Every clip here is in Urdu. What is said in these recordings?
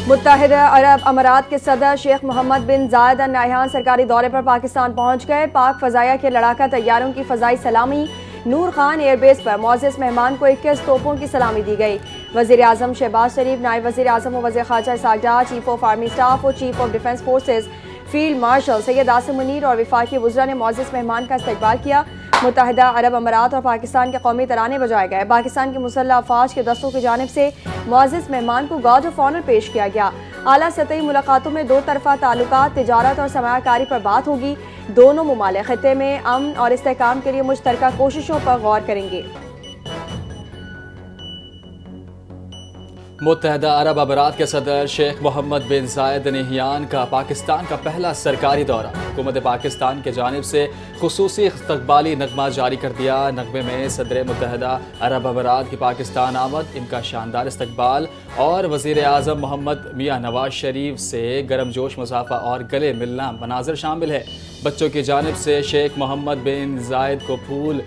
متحدہ عرب امارات کے صدر شیخ محمد بن زائد ال نہیان سرکاری دورے پر پاکستان پہنچ گئے۔ پاک فضائیہ کے لڑاکا طیاروں کی فضائی سلامی نور خان ایئر بیس پر معزز مہمان کو 21 توپوں کی سلامی دی گئی۔ وزیر اعظم شہباز شریف، نائب وزیر اعظم و وزیر خارجہ Ishaq Dar, chief of army staff و chief of defence forces field marshal Syed Asim Munir اور وفاقی وزراء نے معزز مہمان کا استقبال کیا۔ متحدہ عرب امارات اور پاکستان کے قومی ترانے بجائے گئے۔ پاکستان کی مسلح افواج کے دستوں کی جانب سے معزز مہمان کو گارڈ آف آنر پیش کیا گیا۔ اعلیٰ سطحی ملاقاتوں میں دو طرفہ تعلقات، تجارت اور سرمایہ کاری پر بات ہوگی۔ دونوں ممالک خطے میں امن اور استحکام کے لیے مشترکہ کوششوں پر غور کریں گے۔ متحدہ عرب امارات کے صدر شیخ محمد بن زائد ال نہیان کا پاکستان کا پہلا سرکاری دورہ۔ حکومت پاکستان کی جانب سے خصوصی استقبالی نغمہ جاری کر دیا۔ نغمے میں صدر متحدہ عرب امارات کی پاکستان آمد، ان کا شاندار استقبال اور وزیر اعظم محمد میاں نواز شریف سے گرم جوش مصافحہ اور گلے ملنا مناظر شامل ہے۔ بچوں کی جانب سے شیخ محمد بن زائد کو پھول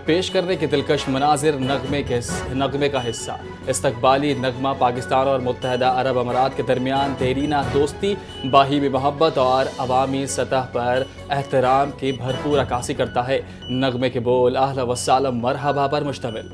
پیش کرنے کے دلکش مناظر نغمے کا حصہ۔ استقبالی نغمہ پاکستان اور متحدہ عرب امارات کے درمیان دیرینہ دوستی، باہمی محبت اور عوامی سطح پر احترام کی بھرپور عکاسی کرتا ہے۔ نغمے کے بول اہلا و سہلا مرحبا پر مشتمل۔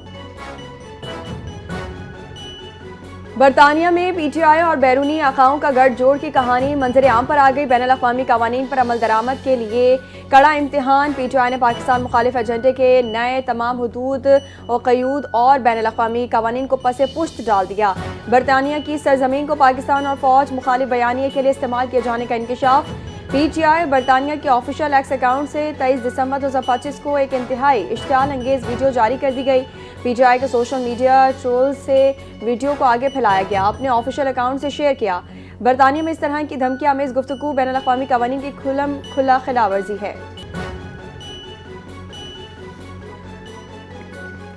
برطانیہ میں پی ٹی آئی اور بیرونی آقاؤں کا گٹھ جوڑ کی کہانی منظر عام پر آ گئی۔ بین الاقوامی قوانین پر عمل درآمد کے لیے کڑا امتحان۔ پی ٹی آئی نے پاکستان مخالف ایجنڈے کے نئے تمام حدود و قیود اور بین الاقوامی قوانین کو پس پشت ڈال دیا۔ برطانیہ کی سرزمین کو پاکستان اور فوج مخالف بیانیے کے لیے استعمال کیے جانے کا انکشاف۔ پی ٹی آئی برطانیہ کے آفیشیل ایکس اکاؤنٹ سے 23 دسمبر 2025 کو ایک انتہائی اشتعال انگیز ویڈیو جاری کر دی گئی۔ پی ٹی آئی کے سوشل میڈیا ٹرولز سے ویڈیو کو آگے پھیلایا گیا، اپنے آفیشیل اکاؤنٹ سے شیئر کیا۔ برطانیہ میں اس طرح کی دھمکی آمیز گفتگو بین الاقوامی قوانین کی کھلا خلاف ورزی ہے۔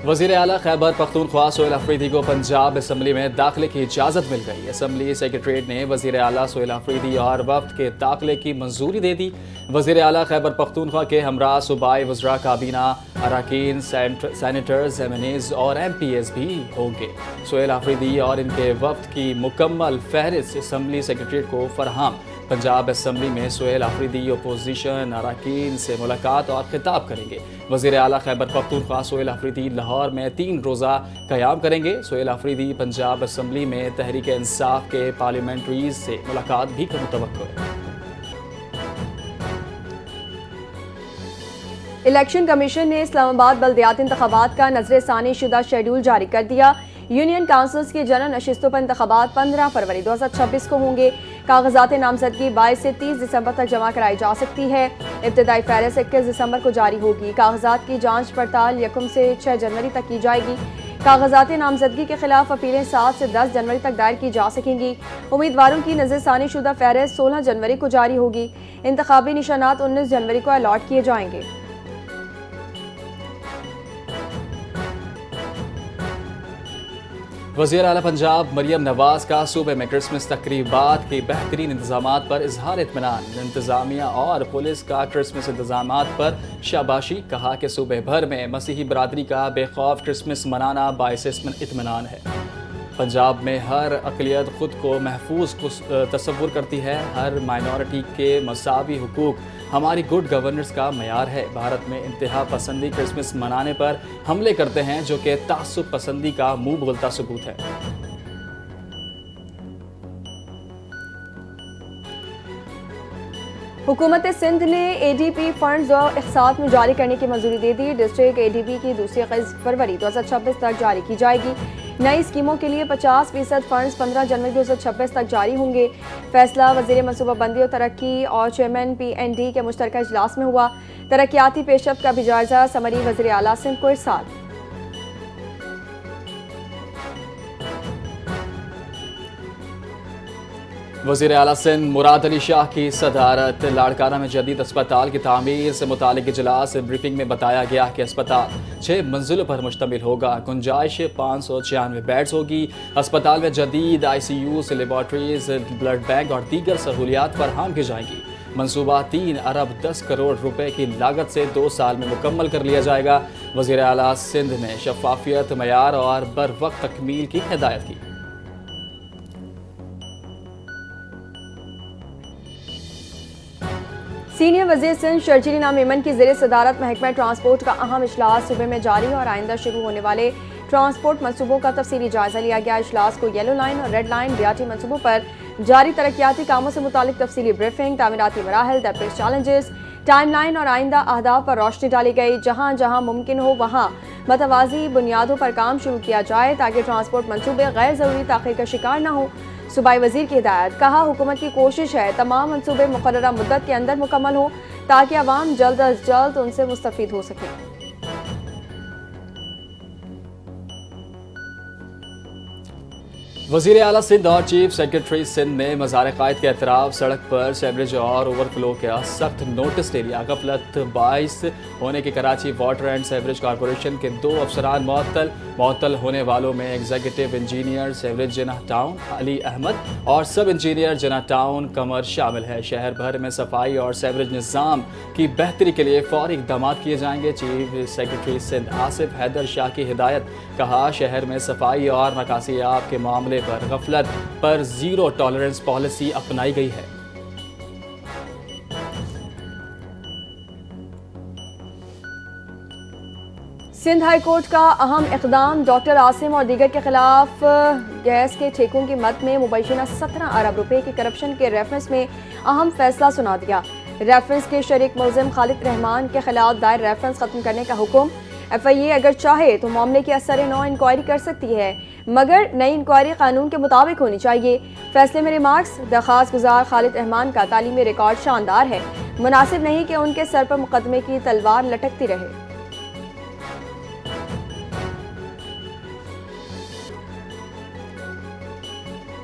وزیر اعلیٰ خیبر پختونخوا سہیل آفریدی کو پنجاب اسمبلی میں داخلے کی اجازت مل گئی۔ اسمبلی سیکریٹریٹ نے وزیر اعلیٰ سہیل آفریدی اور وفد کے داخلے کی منظوری دے دی۔ وزیر اعلیٰ خیبر پختونخوا کے ہمراہ صوبائی وزراء کابینہ اراکین، سینیٹرز، ایم این ایز اور ایم پی ایز بھی ہوں گے۔ سہیل آفریدی اور ان کے وفد کی مکمل فہرست اسمبلی سیکریٹریٹ کو فراہم۔ پنجاب اسمبلی میں سہیل آفریدی اپوزیشن اراکین سے ملاقات اور خطاب کریں گے۔ وزیر اعلیٰ خیبر پختونخوا سہیل آفریدی لاہور میں 3 روزہ قیام کریں گے۔ سہیل آفریدی پنجاب اسمبلی میں تحریک انصاف کے پارلیمنٹریز سے ملاقات بھی متوقع ہے۔ الیکشن کمیشن نے اسلام آباد بلدیاتی انتخابات کا نظر ثانی شدہ شیڈول جاری کر دیا۔ یونین کونسلز کی جنرل نشستوں پر انتخابات 15 فروری 2026 کو ہوں گے۔ کاغذات نامزدگی 22 سے 30 دسمبر تک جمع کرائی جا سکتی ہے۔ ابتدائی فہرست 21 دسمبر کو جاری ہوگی۔ کاغذات کی جانچ پڑتال 1 سے 6 جنوری تک کی جائے گی۔ کاغذات نامزدگی کے خلاف اپیلیں 7 سے 10 جنوری تک دائر کی جا سکیں گی۔ امیدواروں کی نظر ثانی شدہ فہرست 16 جنوری کو جاری ہوگی۔ انتخابی نشانات 19 جنوری کو الاٹ کیے جائیں گے۔ وزیر اعلیٰ پنجاب مریم نواز کا صوبے میں کرسمس تقریبات کے بہترین انتظامات پر اظہار اطمینان۔ انتظامیہ اور پولیس کا کرسمس انتظامات پر شاباشی، کہا کہ صوبے بھر میں مسیحی برادری کا بے خوف کرسمس منانا باعث اطمینان ہے۔ پنجاب میں ہر اقلیت خود کو محفوظ تصور کرتی ہے۔ ہر مائنورٹی کے مساوی حقوق ہماری گڈ گورننس کا معیار ہے۔ بھارت میں انتہا پسندی کرسمس منانے پر حملے کرتے ہیں، جو کہ تعصب پسندی کا منہ بولتا ثبوت ہے۔ حکومت سندھ نے اے ڈی پی فنڈز اور اقساط میں جاری کرنے کی منظوری دے دی۔ ڈسٹرکٹ اے ڈی پی کی دوسری قسط فروری 2026 تک جاری کی جائے گی۔ نئی اسکیموں کے لیے 50% فنڈز 15 جنوری 2026 تک جاری ہوں گے۔ فیصلہ وزیر منصوبہ بندی اور ترقی اور چیئرمین پی این ڈی کے مشترکہ اجلاس میں ہوا۔ ترقیاتی پیش رفت کا بھی جائزہ سمری وزیر اعلیٰ سندھ کو ارسال۔ وزیر اعلیٰ سندھ مراد علی شاہ کی صدارت لاڑکانہ میں جدید اسپتال کی تعمیر سے متعلق اجلاس بریفنگ میں بتایا گیا کہ اسپتال 6 منزلوں پر مشتمل ہوگا۔ گنجائش 596 بیڈز ہوگی۔ اسپتال میں جدید آئی سی یوز، لیبارٹریز، بلڈ بینک اور دیگر سہولیات فراہم کی جائیں گی۔ منصوبہ 3 ارب 10 کروڑ روپے کی لاگت سے 2 سال میں مکمل کر لیا جائے گا۔ وزیر اعلیٰ سندھ نے شفافیت، معیار اور بر وقت تکمیل کی ہدایت کی۔ سینئر وزیر سندھ شرجیل میمن کی زیر صدارت محکمہ ٹرانسپورٹ کا اہم اجلاس صوبے میں جاری اور آئندہ شروع ہونے والے ٹرانسپورٹ منصوبوں کا تفصیلی جائزہ لیا گیا۔ اجلاس کو یلو لائن اور ریڈ لائن BRT منصوبوں پر جاری ترقیاتی کاموں سے متعلق تفصیلی بریفنگ، تعمیراتی مراحل، درپیش چیلنجز، ٹائم لائن اور آئندہ اہداف پر روشنی ڈالی گئی۔ جہاں جہاں ممکن ہو وہاں متوازی بنیادوں پر کام شروع کیا جائے تاکہ ٹرانسپورٹ منصوبے غیر ضروری تاخیر کا شکار نہ ہوں۔ صوبائی وزیر کی ہدایت، کہا حکومت کی کوشش ہے تمام منصوبے مقررہ مدت کے اندر مکمل ہوں تاکہ عوام جلد از جلد ان سے مستفید ہو سکیں۔ وزیر اعلیٰ سندھ اور چیف سیکرٹری سندھ نے مزار قائد کے اطراف سڑک پر سیوریج اور اوور فلو کا سخت نوٹس لے لیا۔ غفلت باعث ہونے کی Karachi water and sewerage corporation کے 2 افسران معطل ہونے والوں میں ایگزیکٹو انجینئر سیوریج جناح ٹاؤن علی احمد اور سب انجینئر جناح ٹاؤن قمر شامل ہے۔ شہر بھر میں صفائی اور سیوریج نظام کی بہتری کے لیے فوری اقدامات کیے جائیں گے۔ چیف سیکرٹری سندھ آصف حیدر شاہ کی ہدایت، کہا شہر میں صفائی اور نکاسیاب کے معاملے پر غفلت پر زیرو ٹالرنس پالیسی اپنائی گئی ہے۔ سندھ ہائی کورٹ کا اہم اقدام، ڈاکٹر عاصم اور دیگر کے خلاف گیس کے ٹھیکوں کی مد میں مبینہ 17 ارب روپے کی کرپشن کے ریفرنس میں اہم فیصلہ سنا دیا۔ ریفرنس کے شریک ملزم خالد رحمان کے خلاف دائر ریفرنس ختم کرنے کا حکم۔ FIA اگر چاہے تو معاملے کی اثر نو انکوائری کر سکتی ہے، مگر نئی انکوائری قانون کے مطابق ہونی چاہیے۔ فیصلے میں ریمارکس، درخواست گزار خالد رحمان کا تعلیمی ریکارڈ شاندار ہے، مناسب نہیں کہ ان کے سر پر مقدمے کی تلوار لٹکتی رہے۔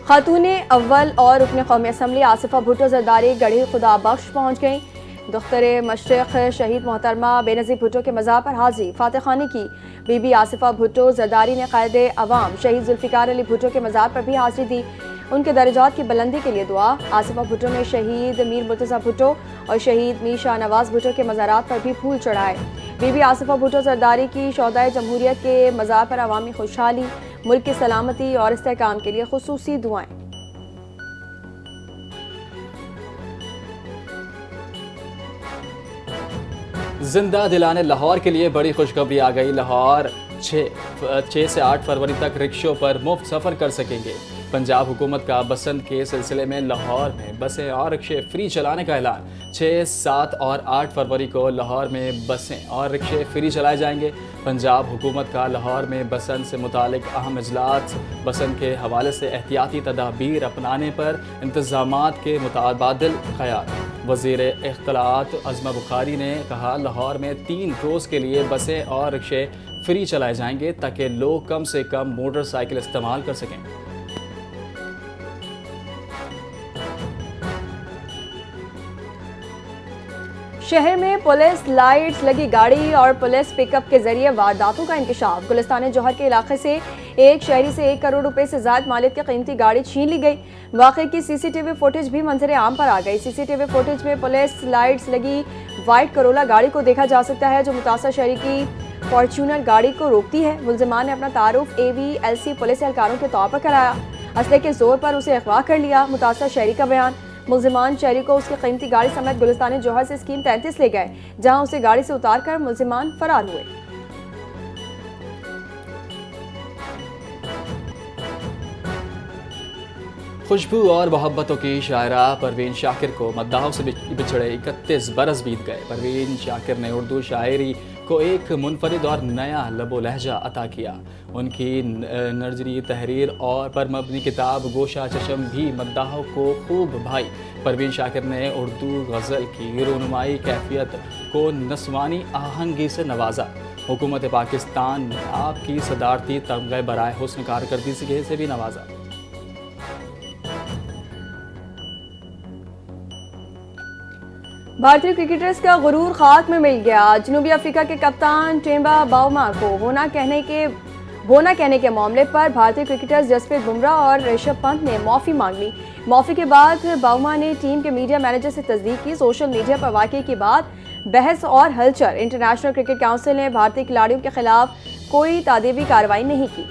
خاتون اول اور رکن قومی اسمبلی آصفہ بھٹو زرداری گڑھی خدا بخش پہنچ گئیں۔ دختر مشرق شہید محترمہ بے نظیر بھٹو کے مزار پر حاضری فاتح خانی کی۔ بی بی آصفہ بھٹو زرداری نے قائد عوام شہید ذوالفقار علی بھٹو کے مزار پر بھی حاضری دی، ان کے درجات کی بلندی کے لیے دعا۔ آصفہ بھٹو نے شہید میر مرتضیٰ بھٹو اور شہید میر شاہ نواز بھٹو کے مزارات پر بھی پھول چڑھائے۔ بی بی آصفہ بھٹو زرداری کی شہدائے جمہوریت کے مزار پر عوامی خوشحالی، ملک کی سلامتی اور استحکام کے لیے خصوصی دعائیں۔ زندہ دلانے لاہور کے لیے بڑی خوشخبری آ گئی۔ لاہور 6 سے 8 فروری تک رکشوں پر مفت سفر کر سکیں گے۔ پنجاب حکومت کا بسنت کے سلسلے میں لاہور میں بسیں اور رکشے فری چلانے کا اعلان۔ 6، 7 اور 8 فروری کو لاہور میں بسیں اور رکشے فری چلائے جائیں گے۔ پنجاب حکومت کا لاہور میں بسنت سے متعلق اہم اجلاس۔ بسنت کے حوالے سے احتیاطی تدابیر اپنانے پر انتظامات کے متبادل خیال۔ وزیر اطلاعات عظمہ بخاری نے کہا لاہور میں 3 روز کے لیے بسیں اور رکشے فری چلائے جائیں گے تاکہ لوگ کم سے کم موٹر سائیکل استعمال کر سکیں۔ شہر میں پولیس لائٹس لگی گاڑی اور پولیس پک اپ کے ذریعے وارداتوں کا انکشاف۔ گلستان جوہر کے علاقے سے ایک شہری سے 1 کروڑ روپے سے زائد مالیت کی قیمتی گاڑی چھین لی گئی۔ واقعے کی CCTV فوٹیج بھی منظر عام پر آ گئی۔ CCTV فوٹیج میں پولیس لائٹس لگی وائٹ کرولا گاڑی کو دیکھا جا سکتا ہے جو متاثرہ شہری کی فارچونر گاڑی کو روکتی ہے۔ ملزمان نے اپنا تعارف AVLC پولیس اہلکاروں کے طور پر کرایا، اسلحے کے زور پر اسے اغوا کر لیا۔ متاثرہ شہری کا بیان، ملزمان شہری کو اس کی قیمتی گاڑی سمیت گلستان جوہر سے اسکیم 33 لے گئے، جہاں اسے گاڑی سے اتار کر ملزمان فرار ہوئے۔ خوشبو اور محبتوں کی شاعرہ پروین شاکر کو مداحوں سے بچھڑے 31 برس بیت گئے۔ پروین شاکر نے اردو شاعری کو ایک منفرد اور نیا لب و لہجہ عطا کیا۔ ان کی نظری تحریر اور پر مبنی کتاب گوشہ چشم بھی مداحوں کو خوب بھائی۔ پروین شاکر نے اردو غزل کی رونمائی کیفیت کو نسوانی آہنگی سے نوازا۔ حکومت پاکستان نے آپ کی صدارتی تمغے برائے حسن کارکردگی سے بھی نوازا۔ بھارتی کرکٹرز کا غرور خاک میں مل گیا۔ جنوبی افریقہ کے کپتان ٹیمبا باؤما کو بونا کہنے کے معاملے پر بھارتی کرکٹرز جسپریت بمراہ اور رشبھ پنت نے معافی مانگ لی۔ معافی کے بعد باؤما نے ٹیم کے میڈیا مینیجر سے تصدیق کی۔ سوشل میڈیا پر واقعے کے بعد بحث اور ہلچل۔ انٹرنیشنل کرکٹ کونسل نے بھارتی کھلاڑیوں کے خلاف کوئی تعدیبی کارروائی نہیں کی۔